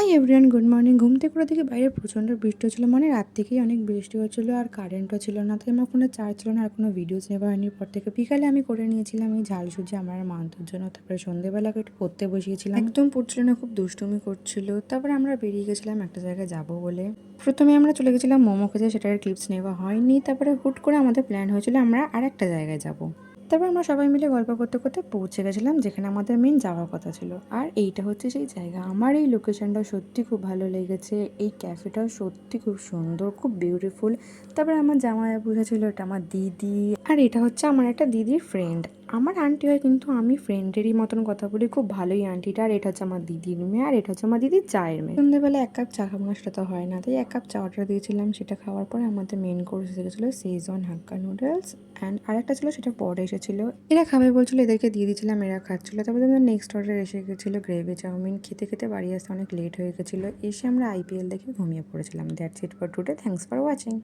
Hi everyone, good morning. ঘুম থেকে করে দেখি বাইরে প্রচণ্ড বৃষ্টি হচ্ছিলো, মানে রাত থেকেই অনেক বৃষ্টি হচ্ছিলো আর কারেন্টও ছিল না, তাই আমার ফোনে চার্জ ছিল না আর কোনো ভিডিওস নেওয়া হয়নি। পর থেকে বিকালে আমি করে নিয়েছিলাম এই ঝাল সুজি আমার আর মান্তুর জন্য। তারপরে সন্ধ্যেবেলাকে একটু পড়তে বসিয়েছিলাম, একদম পড়ছিল না, খুব দুষ্টুমি করছিল। তারপরে আমরা বেরিয়ে গেছিলাম একটা জায়গায় যাবো বলে। প্রথমে আমরা চলে গেছিলাম মোমো খেতে, সেটার ক্লিপস নেওয়া হয়নি। তারপরে হুট করে আমাদের প্ল্যান হয়েছিল আমরা আর একটা জায়গায় যাব। তারপর আমরা সবাই মিলে গল্প করতে করতে পৌঁছে গেছিলাম যেখানে আমাদের মেন যাওয়ার কথা ছিল। আর এইটা হচ্ছে সেই জায়গা। আমার এই লোকেশনটা সত্যি খুব ভালো লেগেছে। এই ক্যাফেটাও সত্যি খুব সুন্দর, খুব বিউটিফুল। তারপরে আমার জামাইবাবুরা ছিল, এটা আমার দিদি, আর এটা হচ্ছে আমার একটা দিদির ফ্রেন্ড। আমার আন্টি হয় কিন্তু আমি ফ্রেন্ডেরই মতন কথা বলি, খুব ভালোই আন্টিটা। আর এটা হচ্ছে আমার দিদির মেয়ে, আর এটা হচ্ছে আমার দিদির চায়ের মেয়ে। সন্ধ্যেবেলা এক কাপ চা খাবো না সেটা তো হয় না, তাই এক কাপ চা অর্ডার দিয়েছিলাম। সেটা খাওয়ার পরে আমাদের মেন কোর্স এসে গেছিলো শেজওয়ান হাক্কা নুডলস, অ্যান্ড আরেকটা ছিল সেটা পরে এসেছিলো। এরা খাবে বলছিল, এদেরকে দিয়ে দিয়েছিলাম, এরা খাচ্ছিলো। তারপরে আমাদের নেক্সট অর্ডার এসে গেছিলো গ্রেভি চাউমিন। খেতে খেতে বাড়ি আসতে অনেক লেট হয়ে গেছিলো। এসে আমরা আইপিএল দেখে ঘুমিয়ে পড়েছিলাম। That's it for today, thanks for watching.